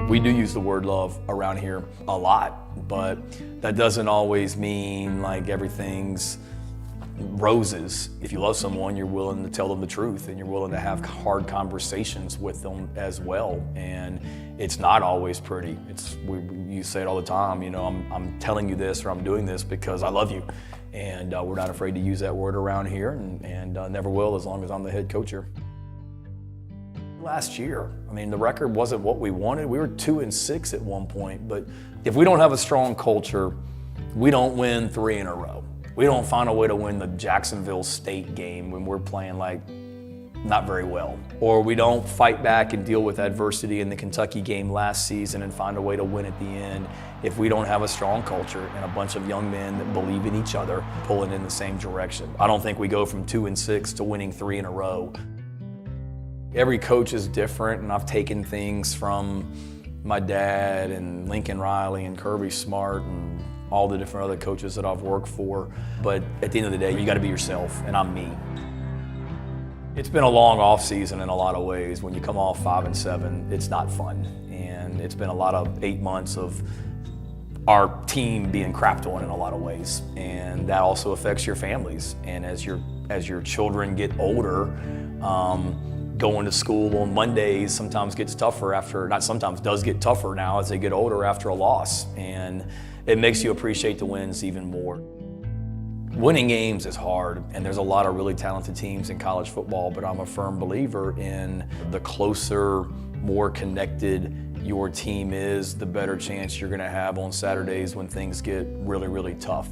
We do use the word love around here a lot, but that doesn't always mean like everything's roses. If you love someone, you're willing to tell them the truth and you're willing to have hard conversations with them as well. And it's not always pretty. You say it all the time, you know, I'm telling you this or I'm doing this because I love you. And we're not afraid to use that word around here and never will as long as I'm the head coach here. Last year, I mean, the record wasn't what we wanted. We were 2-6 at one point, but if we don't have a strong culture, we don't win 3 in a row. We don't find a way to win the Jacksonville State game when we're playing like not very well. Or we don't fight back and deal with adversity in the Kentucky game last season and find a way to win at the end if we don't have a strong culture and a bunch of young men that believe in each other pulling in the same direction. I don't think we go from 2-6 to winning 3 in a row. Every coach is different, and I've taken things from my dad and Lincoln Riley and Kirby Smart and all the different other coaches that I've worked for. But at the end of the day, you got to be yourself, and I'm me. It's been a long off season in a lot of ways. When you come off 5-7, it's not fun. And it's been a lot of 8 months of our team being crapped on in a lot of ways. And that also affects your families. And as your children get older, going to school on Mondays sometimes gets tougher does get tougher now as they get older after a loss. And it makes you appreciate the wins even more. Winning games is hard, and there's a lot of really talented teams in college football, but I'm a firm believer in the closer, more connected your team is, the better chance you're gonna have on Saturdays when things get really, really tough.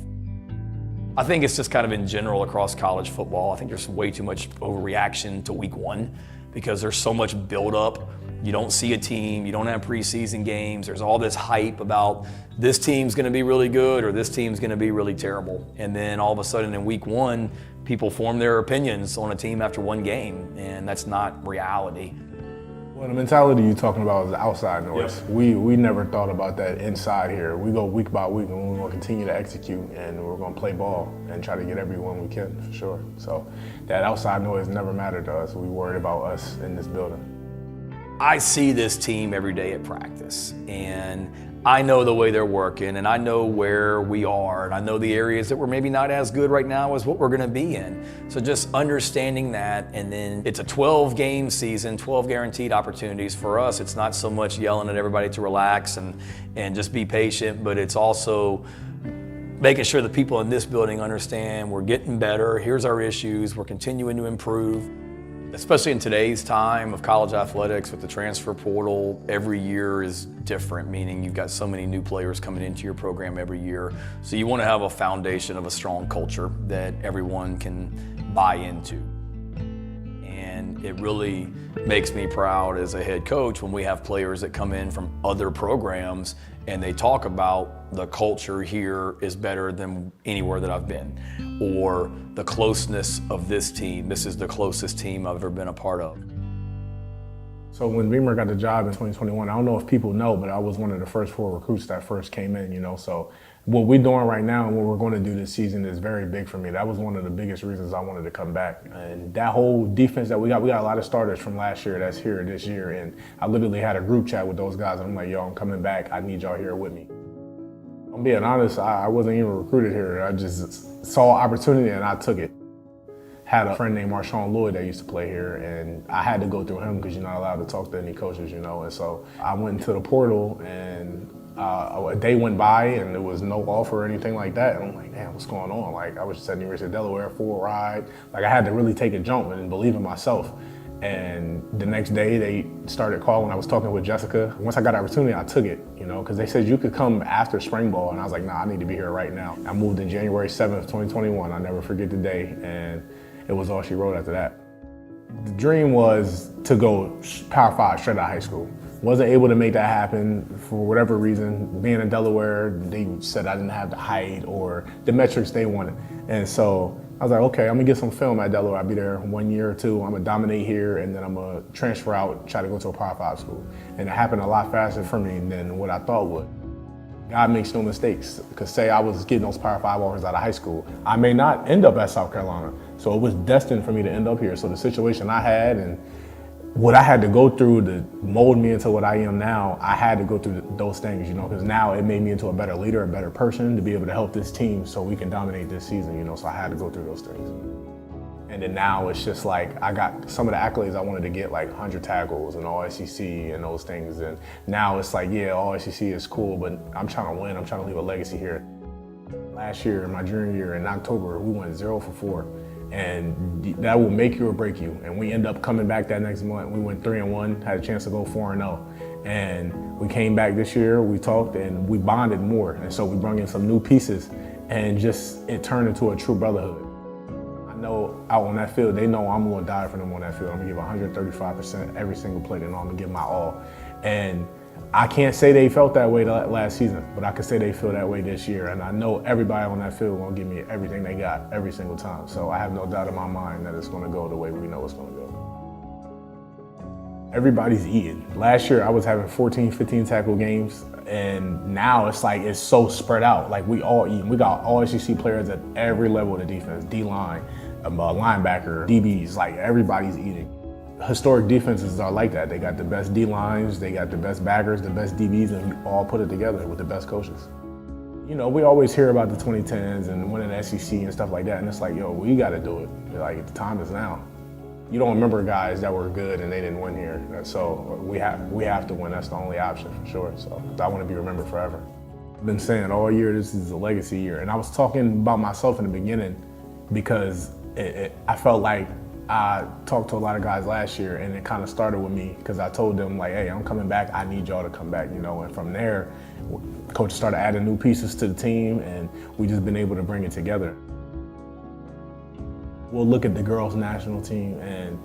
I think it's just kind of in general across college football. I think there's way too much overreaction to week 1 because there's so much buildup. You don't see a team, you don't have preseason games. There's all this hype about this team's gonna be really good or this team's gonna be really terrible. And then all of a sudden in week 1, people form their opinions on a team after 1 game, and that's not reality. Well, the mentality you're talking about is the outside noise. Yep. We never thought about that inside here. We go week by week, and we're going to continue to execute, and we're going to play ball and try to get everyone we can, for sure. So that outside noise never mattered to us. We worried about us in this building. I see this team every day at practice, and I know the way they're working, and I know where we are, and I know the areas that we're maybe not as good right now as what we're gonna be in. So just understanding that, and then it's a 12-game season, 12 guaranteed opportunities for us. It's not so much yelling at everybody to relax and just be patient, but it's also making sure the people in this building understand we're getting better, here's our issues, we're continuing to improve. Especially in today's time of college athletics with the transfer portal, every year is different, meaning you've got so many new players coming into your program every year. So you want to have a foundation of a strong culture that everyone can buy into. And it really makes me proud as a head coach when we have players that come in from other programs and they talk about the culture here is better than anywhere that I've been, or the closeness of this team. This is the closest team I've ever been a part of. So when Beamer got the job in 2021, I don't know if people know, but I was one of the first 4 recruits that first came in, you know. So what we're doing right now and what we're going to do this season is very big for me. That was one of the biggest reasons I wanted to come back. And that whole defense that we got a lot of starters from last year that's here this year. And I literally had a group chat with those guys. And I'm like, yo, I'm coming back. I need y'all here with me. I'm being honest, I wasn't even recruited here. I just saw an opportunity and I took it. Had a friend named Marshawn Lloyd that used to play here, and I had to go through him because you're not allowed to talk to any coaches, you know. And so I went into the portal, and a day went by, and there was no offer or anything like that. And I'm like, man, what's going on? Like, I was just at the University of Delaware, full ride. Like, I had to really take a jump and believe in myself. And the next day, they started calling. I was talking with Jessica. Once I got the opportunity, I took it, you know, because they said you could come after spring ball. And I was like, nah, I need to be here right now. I moved in January 7th, 2021. I'll never forget the day. And it was all she wrote after that. The dream was to go Power 5 straight out of high school. Wasn't able to make that happen for whatever reason. Being in Delaware, they said I didn't have the height or the metrics they wanted. And so I was like, okay, I'm gonna get some film at Delaware. I'll be there 1 year or 2. I'm gonna dominate here, and then I'm gonna transfer out, try to go to a Power 5 school. And it happened a lot faster for me than what I thought would. God makes no mistakes, because say I was getting those Power 5 offers out of high school, I may not end up at South Carolina. So it was destined for me to end up here. So the situation I had and what I had to go through to mold me into what I am now, I had to go through those things, you know, because now it made me into a better leader, a better person to be able to help this team so we can dominate this season, you know, so I had to go through those things. And then now it's just like, I got some of the accolades I wanted to get, like 100 tackles and all SEC and those things. And now it's like, yeah, all SEC is cool, but I'm trying to win. I'm trying to leave a legacy here. Last year, my junior year in October, we went 0 for 4. And that will make you or break you. And we end up coming back that next month. We went 3-1, had a chance to go 4-0. And we came back this year, we talked, and we bonded more. And so we brought in some new pieces, and just it turned into a true brotherhood. I know out on that field, they know I'm gonna die for them on that field. I'm gonna give 135% every single play. They know I'm gonna give my all. And I can't say they felt that way last season, but I can say they feel that way this year. And I know everybody on that field gonna give me everything they got every single time. So I have no doubt in my mind that it's gonna go the way we know it's gonna go. Everybody's eating. Last year I was having 14, 15 tackle games, and now it's like it's so spread out. Like we all eating. We got all SEC players at every level of the defense, D-line, linebacker, DBs, like everybody's eating. Historic defenses are like that. They got the best D-lines, they got the best backers, the best DBs, and you all put it together with the best coaches. You know, we always hear about the 2010s and winning the SEC and stuff like that, and it's like, yo, we gotta do it. Like, the time is now. You don't remember guys that were good and they didn't win here. So we have to win. That's the only option for sure. So I want to be remembered forever. I've been saying all year this is a legacy year. And I was talking about myself in the beginning because I felt like I talked to a lot of guys last year, and it kind of started with me because I told them, like, hey, I'm coming back. I need y'all to come back, you know. And from there, coach started adding new pieces to the team, and we just been able to bring it together. We'll look at the girls' national team and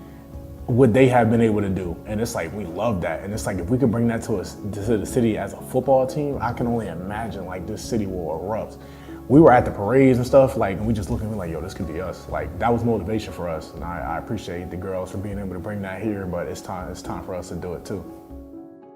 what they have been able to do, and it's like we love that. And it's like if we could bring that to the city as a football team, I can only imagine like this city will erupt. We were at the parades and stuff, like, and we just looked at me like, yo, this could be us. Like, that was motivation for us, and I appreciate the girls for being able to bring that here, but it's time for us to do it too.